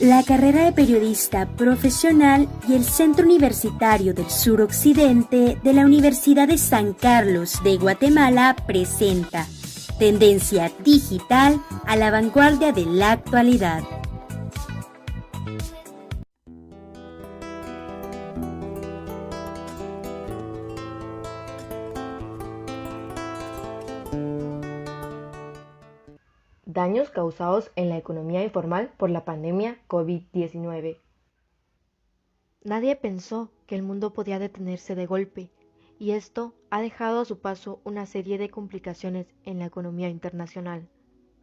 La carrera de periodista profesional y el Centro Universitario del Suroccidente de la Universidad de San Carlos de Guatemala presenta Tendencia Digital a la vanguardia de la actualidad. Daños causados en la economía informal por la pandemia COVID-19. Nadie pensó que el mundo podía detenerse de golpe, y esto ha dejado a su paso una serie de complicaciones en la economía internacional.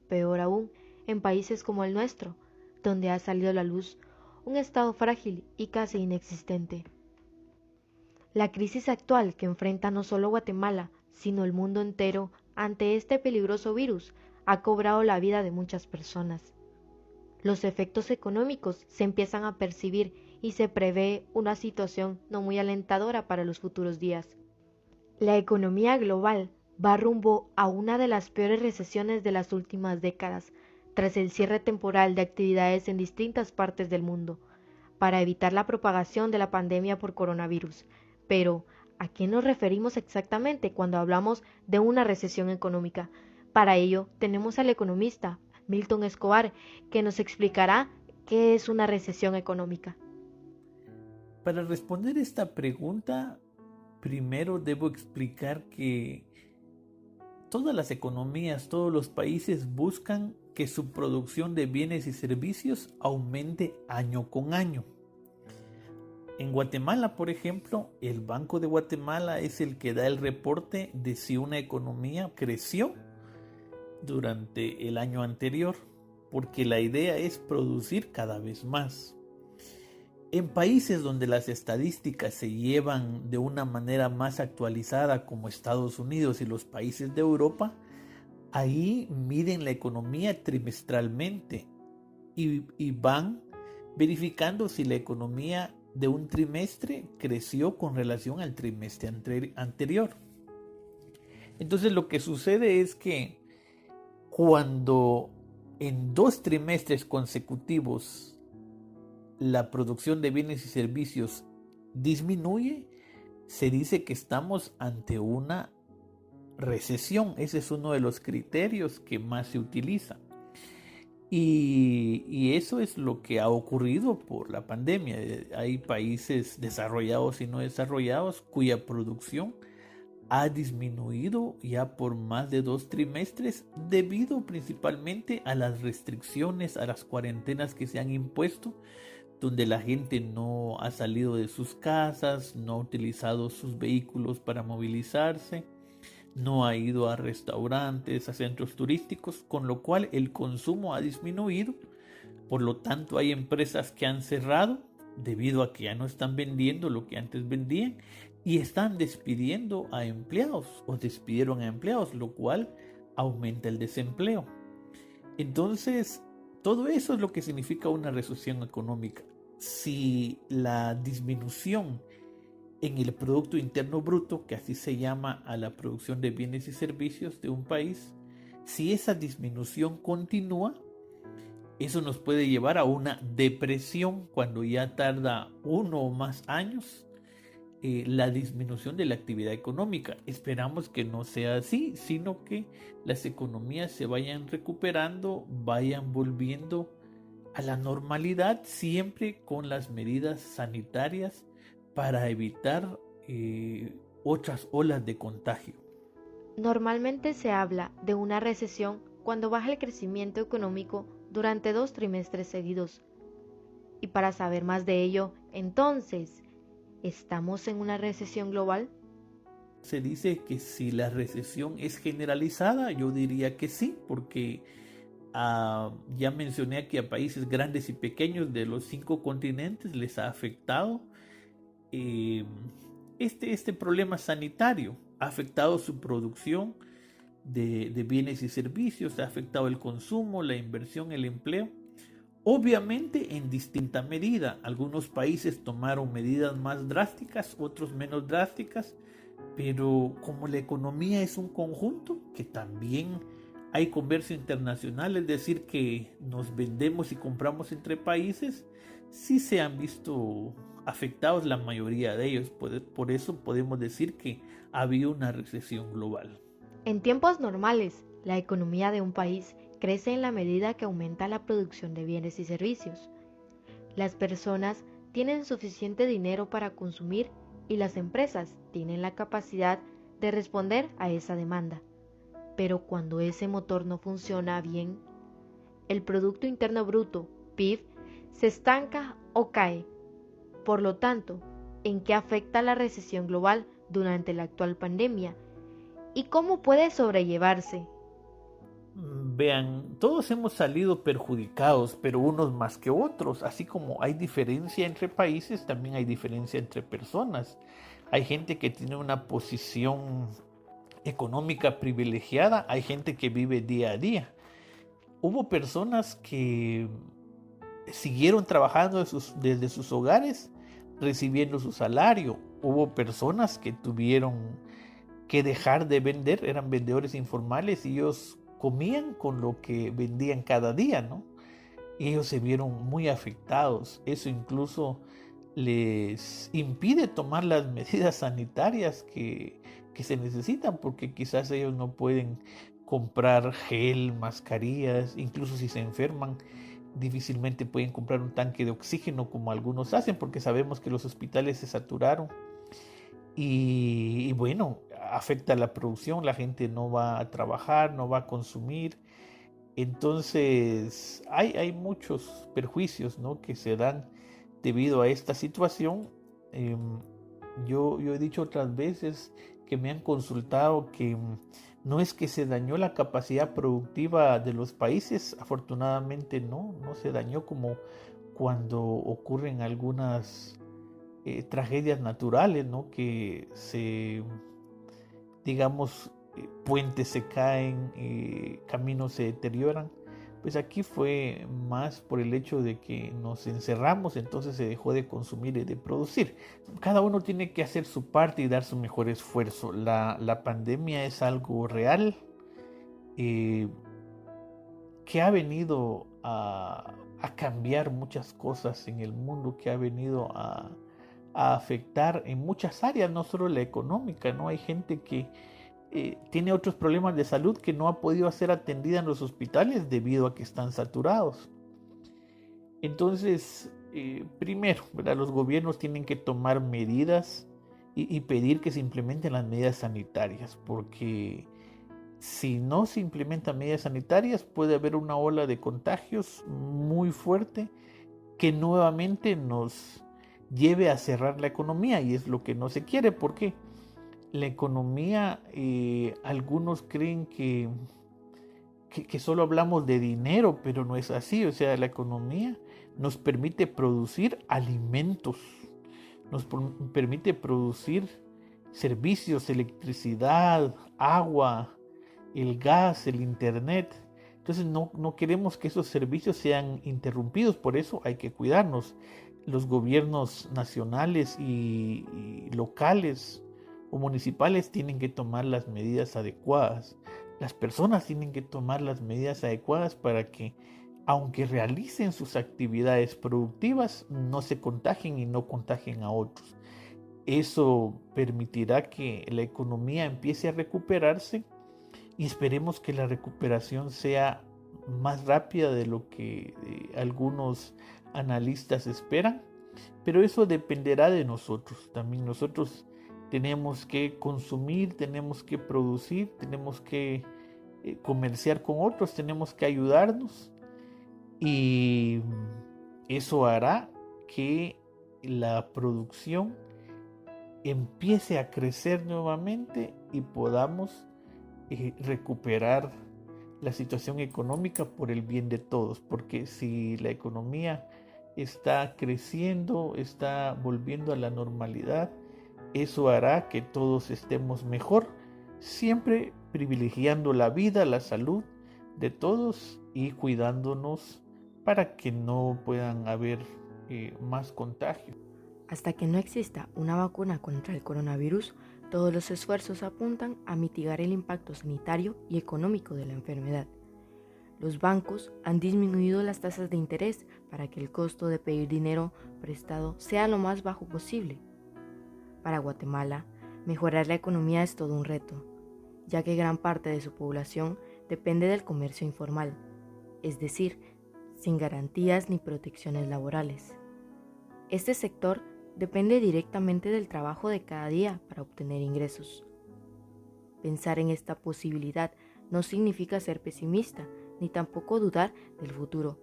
Peor aún, en países como el nuestro, donde ha salido a la luz un estado frágil y casi inexistente. La crisis actual que enfrenta no solo Guatemala, sino el mundo entero ante este peligroso virus ha cobrado la vida de muchas personas. Los efectos económicos se empiezan a percibir y se prevé una situación no muy alentadora para los futuros días. La economía global va rumbo a una de las peores recesiones de las últimas décadas, tras el cierre temporal de actividades en distintas partes del mundo, para evitar la propagación de la pandemia por coronavirus. Pero, ¿a qué nos referimos exactamente cuando hablamos de una recesión económica? Para ello, tenemos al economista Milton Escobar, que nos explicará qué es una recesión económica. Para responder esta pregunta, primero debo explicar que todas las economías, todos los países buscan que su producción de bienes y servicios aumente año con año. En Guatemala, por ejemplo, el Banco de Guatemala es el que da el reporte de si una economía creció durante el año anterior, porque la idea es producir cada vez más. En países donde las estadísticas se llevan de una manera más actualizada, como Estados Unidos y los países de Europa, ahí miden la economía trimestralmente y van verificando si la economía de un trimestre creció con relación al trimestre anterior. Entonces lo que sucede es que cuando en 2 trimestres consecutivos la producción de bienes y servicios disminuye, se dice que estamos ante una recesión. Ese es uno de los criterios que más se utiliza. Y eso es lo que ha ocurrido por la pandemia. Hay países desarrollados y no desarrollados cuya producción ha disminuido ya por más de 2 trimestres debido principalmente a las restricciones, a las cuarentenas que se han impuesto, donde la gente no ha salido de sus casas, no ha utilizado sus vehículos para movilizarse, no ha ido a restaurantes, a centros turísticos, con lo cual el consumo ha disminuido. Por lo tanto, hay empresas que han cerrado debido a que ya no están vendiendo lo que antes vendían y están despidiendo a empleados o despidieron a empleados, lo cual aumenta el desempleo. Entonces, todo eso es lo que significa una recesión económica. Si la disminución en el Producto Interno Bruto, que así se llama a la producción de bienes y servicios de un país, si esa disminución continúa, eso nos puede llevar a una depresión cuando ya tarda 1 o más años la disminución de la actividad económica. Esperamos que no sea así, sino que las economías se vayan recuperando, vayan volviendo a la normalidad, siempre con las medidas sanitarias para evitar otras olas de contagio. Normalmente se habla de una recesión cuando baja el crecimiento económico durante 2 trimestres seguidos. Y para saber más de ello, entonces, ¿estamos en una recesión global? Se dice que si la recesión es generalizada, yo diría que sí, porque ya mencioné aquí a países grandes y pequeños de los 5 continentes les ha afectado este problema sanitario, ha afectado su producción de bienes y servicios, ha afectado el consumo, la inversión, el empleo. Obviamente en distinta medida. Algunos países tomaron medidas más drásticas, otros menos drásticas, pero como la economía es un conjunto que también hay comercio internacional, es decir, que nos vendemos y compramos entre países, sí se han visto afectados la mayoría de ellos. Por eso podemos decir que había una recesión global. En tiempos normales, la economía de un país crece en la medida que aumenta la producción de bienes y servicios. Las personas tienen suficiente dinero para consumir y las empresas tienen la capacidad de responder a esa demanda. Pero cuando ese motor no funciona bien, el Producto Interno Bruto, PIB, se estanca o cae. Por lo tanto, ¿en qué afecta la recesión global durante la actual pandemia? ¿Y cómo puede sobrellevarse? Vean, todos hemos salido perjudicados, pero unos más que otros. Así como hay diferencia entre países, también hay diferencia entre personas. Hay gente que tiene una posición económica privilegiada, hay gente que vive día a día. Hubo personas que siguieron trabajando desde sus hogares, recibiendo su salario. Hubo personas que tuvieron que dejar de vender, eran vendedores informales y ellos comían con lo que vendían cada día, ¿no? Y ellos se vieron muy afectados. Eso incluso les impide tomar las medidas sanitarias que se necesitan, porque quizás ellos no pueden comprar gel, mascarillas, incluso si se enferman, difícilmente pueden comprar un tanque de oxígeno como algunos hacen, porque sabemos que los hospitales se saturaron. Y bueno, afecta la producción, la gente no va a trabajar, no va a consumir. Entonces hay muchos perjuicios, ¿no?, que se dan debido a esta situación. Yo he dicho otras veces que me han consultado que no es que se dañó la capacidad productiva de los países, afortunadamente no se dañó como cuando ocurren algunas tragedias naturales, ¿no? Que digamos, puentes se caen, caminos se deterioran. Pues aquí fue más por el hecho de que nos encerramos, entonces se dejó de consumir y de producir. Cada uno tiene que hacer su parte y dar su mejor esfuerzo. La pandemia es algo real, que ha venido a cambiar muchas cosas en el mundo, que ha venido a afectar en muchas áreas, no solo la económica, ¿no? Hay gente que tiene otros problemas de salud que no ha podido ser atendida en los hospitales debido a que están saturados. Entonces, primero, ¿verdad?, los gobiernos tienen que tomar medidas y pedir que se implementen las medidas sanitarias, porque si no se implementan medidas sanitarias puede haber una ola de contagios muy fuerte que nuevamente nos lleve a cerrar la economía, y es lo que no se quiere, porque la economía, algunos creen que solo hablamos de dinero, pero no es así. O sea, la economía nos permite producir alimentos, nos permite producir servicios, electricidad, agua, el gas, el internet. Entonces no queremos que esos servicios sean interrumpidos, por eso hay que cuidarnos. Los gobiernos nacionales y locales o municipales tienen que tomar las medidas adecuadas. Las personas tienen que tomar las medidas adecuadas para que, aunque realicen sus actividades productivas, no se contagien y no contagien a otros. Eso permitirá que la economía empiece a recuperarse, y esperemos que la recuperación sea más rápida de lo que algunos analistas esperan, pero eso dependerá de nosotros. También nosotros tenemos que consumir, tenemos que producir, tenemos que comerciar con otros, tenemos que ayudarnos, y eso hará que la producción empiece a crecer nuevamente y podamos recuperar la situación económica por el bien de todos, porque si la economía está creciendo, está volviendo a la normalidad, eso hará que todos estemos mejor, siempre privilegiando la vida, la salud de todos y cuidándonos para que no puedan haber más contagios. Hasta que no exista una vacuna contra el coronavirus, Todos los esfuerzos apuntan a mitigar el impacto sanitario y económico de la enfermedad. Los bancos han disminuido las tasas de interés para que el costo de pedir dinero prestado sea lo más bajo posible. Para Guatemala, mejorar la economía es todo un reto, ya que gran parte de su población depende del comercio informal, es decir, sin garantías ni protecciones laborales. Este sector depende directamente del trabajo de cada día para obtener ingresos. Pensar en esta posibilidad no significa ser pesimista, ni tampoco dudar del futuro,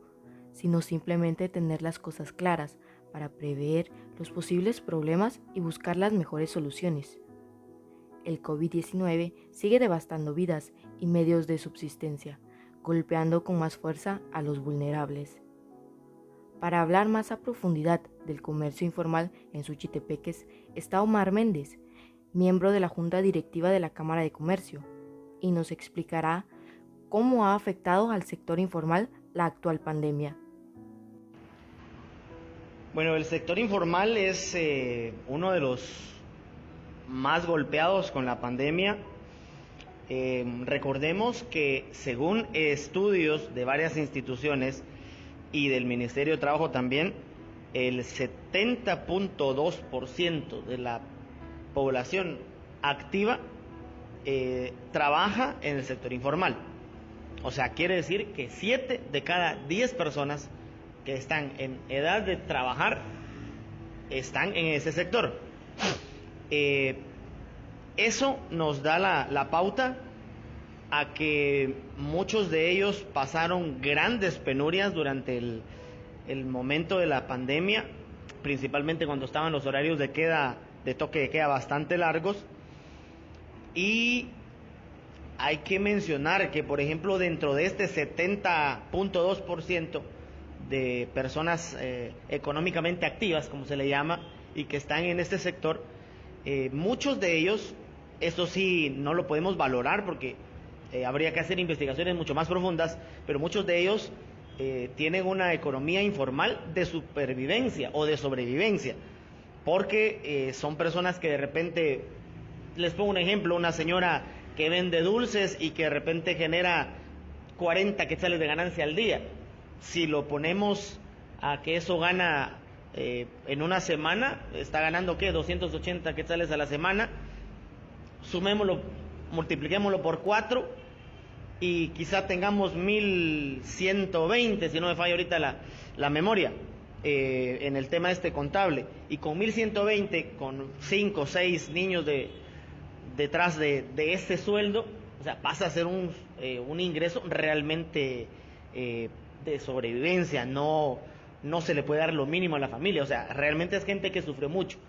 sino simplemente tener las cosas claras para prever los posibles problemas y buscar las mejores soluciones. El COVID-19 sigue devastando vidas y medios de subsistencia, golpeando con más fuerza a los vulnerables. Para hablar más a profundidad del comercio informal en Suchitepeques está Omar Méndez, miembro de la Junta Directiva de la Cámara de Comercio, y nos explicará cómo ha afectado al sector informal la actual pandemia. Bueno, el sector informal es uno de los más golpeados con la pandemia. Recordemos que según estudios de varias instituciones y del Ministerio de Trabajo también, el 70.2% de la población activa trabaja en el sector informal. O sea, quiere decir que 7 de cada 10 personas que están en edad de trabajar están en ese sector. Eso nos da la pauta a que muchos de ellos pasaron grandes penurias durante el momento de la pandemia, principalmente cuando estaban los horarios de toque de queda bastante largos. Y hay que mencionar que, por ejemplo, dentro de este 70.2% de personas económicamente activas, como se le llama, y que están en este sector, muchos de ellos, eso sí, no lo podemos valorar porque habría que hacer investigaciones mucho más profundas, pero muchos de ellos tienen una economía informal de supervivencia o de sobrevivencia, porque son personas que de repente, les pongo un ejemplo, una señora que vende dulces y que de repente genera 40 quetzales de ganancia al día. Si lo ponemos a que eso gana en una semana, está ganando ¿qué? 280 quetzales a la semana, sumémoslo, multipliquémoslo por 4 y quizá tengamos 1120, si no me falla ahorita la memoria, en el tema contable, y con 1120, con 5 o 6 niños detrás de ese sueldo, o sea, pasa a ser un ingreso realmente de sobrevivencia. No se le puede dar lo mínimo a la familia, o sea, realmente es gente que sufre mucho.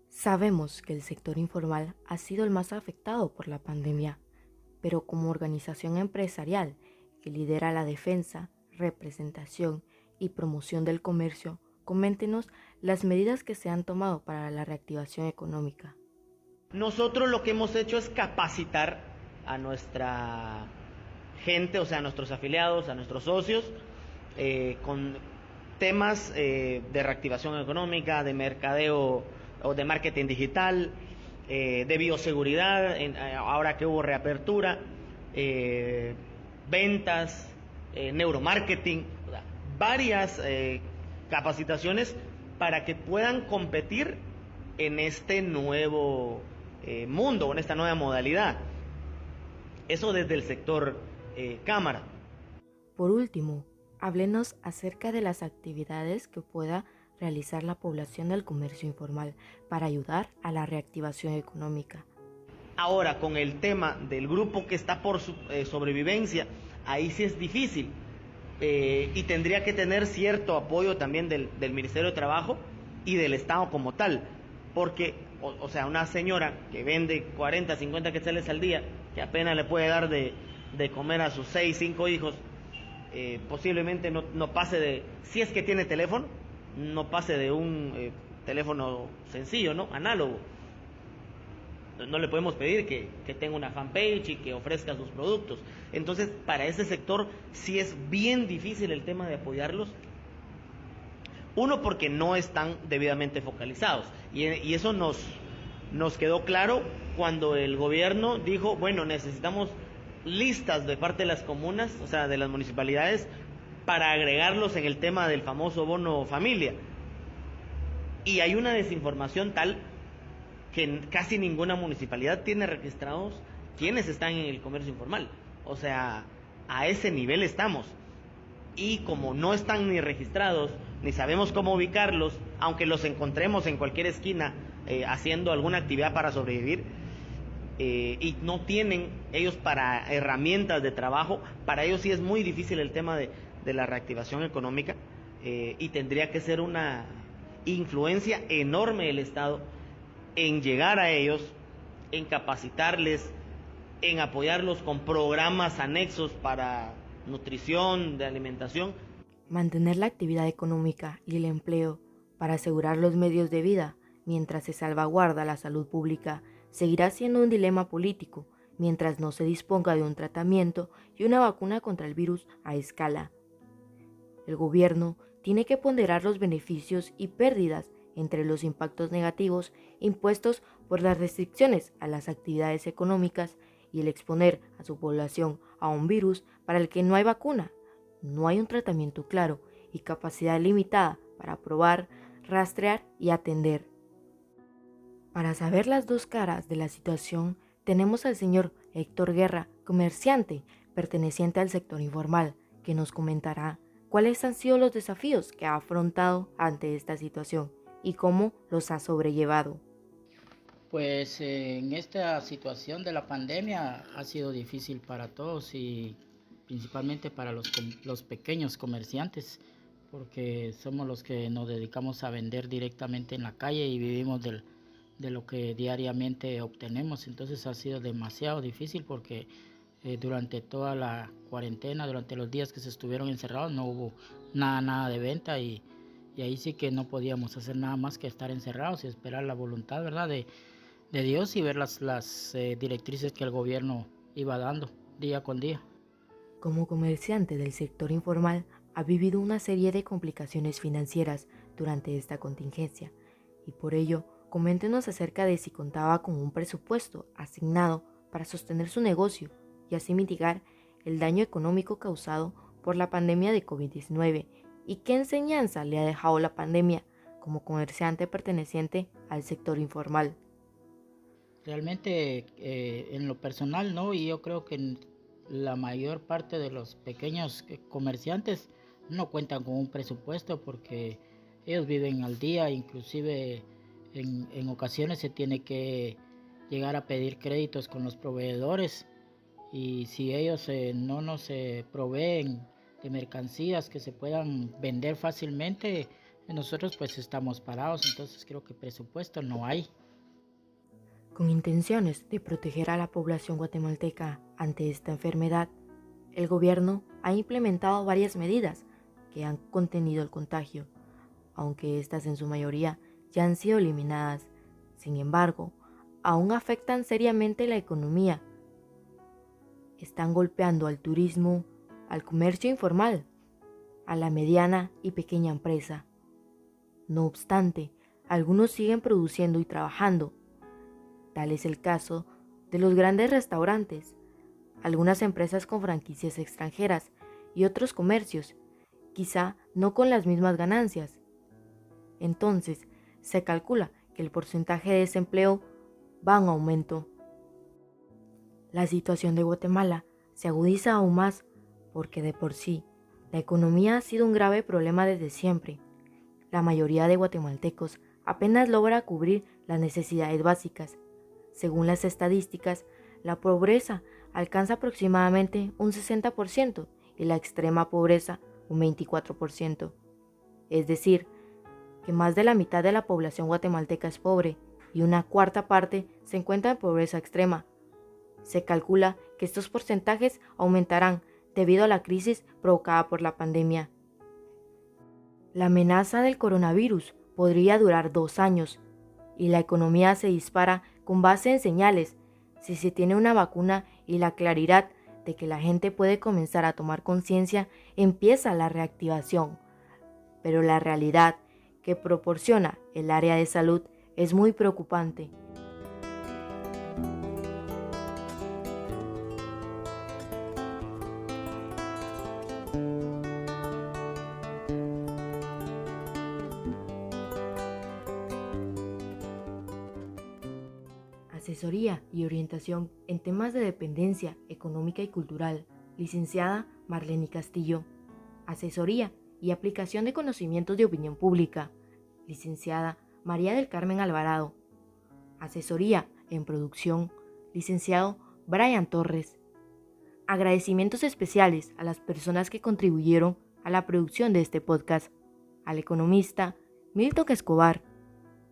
Sabemos que el sector informal ha sido el más afectado por la pandemia, pero como organización empresarial que lidera la defensa, representación y promoción del comercio, coméntenos las medidas que se han tomado para la reactivación económica. Nosotros lo que hemos hecho es capacitar a nuestra gente, o sea, a nuestros afiliados, a nuestros socios, con temas de reactivación económica, de mercadeo o de marketing digital, de bioseguridad, ahora que hubo reapertura, ventas, neuromarketing, o sea, varias capacitaciones para que puedan competir en este nuevo mundo, en esta nueva modalidad. Eso desde el sector cámara. Por último, háblenos acerca de las actividades que pueda realizar la población del comercio informal para ayudar a la reactivación económica. Ahora, con el tema del grupo que está por sobrevivencia, ahí sí es difícil y tendría que tener cierto apoyo también del Ministerio de Trabajo y del Estado como tal, porque, o sea, una señora que vende 40, 50 quetzales al día, que apenas le puede dar de comer a sus 6, 5 hijos, posiblemente no pase de, si es que tiene teléfono, no pase de un teléfono sencillo, ¿no? Análogo. No le podemos pedir que tenga una fanpage y que ofrezca sus productos. Entonces, para ese sector sí es bien difícil el tema de apoyarlos. Uno, porque no están debidamente focalizados. Y eso nos nos quedó claro cuando el gobierno dijo, bueno, necesitamos listas de parte de las comunas, o sea, de las municipalidades, para agregarlos en el tema del famoso bono familia. Y hay una desinformación tal que casi ninguna municipalidad tiene registrados quienes están en el comercio informal. O sea, a ese nivel estamos. Y como no están ni registrados, ni sabemos cómo ubicarlos, aunque los encontremos en cualquier esquina haciendo alguna actividad para sobrevivir, y no tienen ellos para herramientas de trabajo, para ellos sí es muy difícil el tema de la reactivación económica, y tendría que ser una influencia enorme del Estado en llegar a ellos, en capacitarles, en apoyarlos con programas anexos para nutrición, de alimentación. Mantener la actividad económica y el empleo para asegurar los medios de vida mientras se salvaguarda la salud pública seguirá siendo un dilema político mientras no se disponga de un tratamiento y una vacuna contra el virus a escala. El gobierno tiene que ponderar los beneficios y pérdidas entre los impactos negativos impuestos por las restricciones a las actividades económicas y el exponer a su población a un virus para el que no hay vacuna, no hay un tratamiento claro y capacidad limitada para probar, rastrear y atender. Para saber las dos caras de la situación, tenemos al señor Héctor Guerra, comerciante perteneciente al sector informal, que nos comentará cuáles han sido los desafíos que ha afrontado ante esta situación y cómo los ha sobrellevado. Pues en esta situación de la pandemia ha sido difícil para todos y principalmente para los pequeños comerciantes, porque somos los que nos dedicamos a vender directamente en la calle y vivimos de lo que diariamente obtenemos. Entonces ha sido demasiado difícil porque durante toda la cuarentena, durante los días que se estuvieron encerrados, no hubo nada de venta y ahí sí que no podíamos hacer nada más que estar encerrados y esperar la voluntad, ¿verdad?, de Dios y ver las directrices que el gobierno iba dando día con día. Como comerciante del sector informal, ha vivido una serie de complicaciones financieras durante esta contingencia y por ello, coméntenos acerca de si contaba con un presupuesto asignado para sostener su negocio y así mitigar el daño económico causado por la pandemia de COVID-19 y qué enseñanza le ha dejado la pandemia como comerciante perteneciente al sector informal. Realmente en lo personal no, y yo creo que la mayor parte de los pequeños comerciantes no cuentan con un presupuesto porque ellos viven al día, inclusive en ocasiones se tiene que llegar a pedir créditos con los proveedores y si ellos no nos proveen de mercancías que se puedan vender fácilmente, nosotros pues estamos parados, entonces creo que presupuesto no hay. Con intenciones de proteger a la población guatemalteca ante esta enfermedad, el gobierno ha implementado varias medidas que han contenido el contagio, aunque estas en su mayoría ya han sido eliminadas. Sin embargo, aún afectan seriamente la economía. Están golpeando al turismo, al comercio informal, a la mediana y pequeña empresa. No obstante, algunos siguen produciendo y trabajando. Tal es el caso de los grandes restaurantes, algunas empresas con franquicias extranjeras y otros comercios, quizá no con las mismas ganancias. Entonces, se calcula que el porcentaje de desempleo va en aumento. La situación de Guatemala se agudiza aún más porque de por sí la economía ha sido un grave problema desde siempre. La mayoría de guatemaltecos apenas logra cubrir las necesidades básicas. Según las estadísticas, la pobreza alcanza aproximadamente un 60% y la extrema pobreza un 24%. Es decir, que más de la mitad de la población guatemalteca es pobre y una cuarta parte se encuentra en pobreza extrema. Se calcula que estos porcentajes aumentarán debido a la crisis provocada por la pandemia. La amenaza del coronavirus podría durar 2 años y la economía se dispara con base en señales. Si se tiene una vacuna y la claridad de que la gente puede comenzar a tomar conciencia, empieza la reactivación. Pero la realidad que proporciona el área de salud es muy preocupante. Asesoría y orientación en temas de dependencia económica y cultural, licenciada Marlene Castillo. Asesoría y aplicación de conocimientos de opinión pública, licenciada María del Carmen Alvarado. Asesoría en producción, licenciado Brian Torres. Agradecimientos especiales a las personas que contribuyeron a la producción de este podcast: al economista Milton Escobar,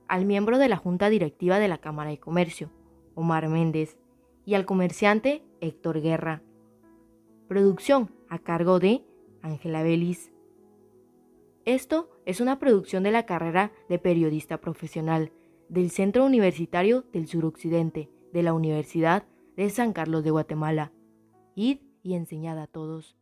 al miembro de la Junta Directiva de la Cámara de Comercio, Omar Méndez, y al comerciante Héctor Guerra. Producción a cargo de Ángela Belis. Esto es una producción de la carrera de periodista profesional del Centro Universitario del Suroccidente de la Universidad de San Carlos de Guatemala. Id y enseñad a todos.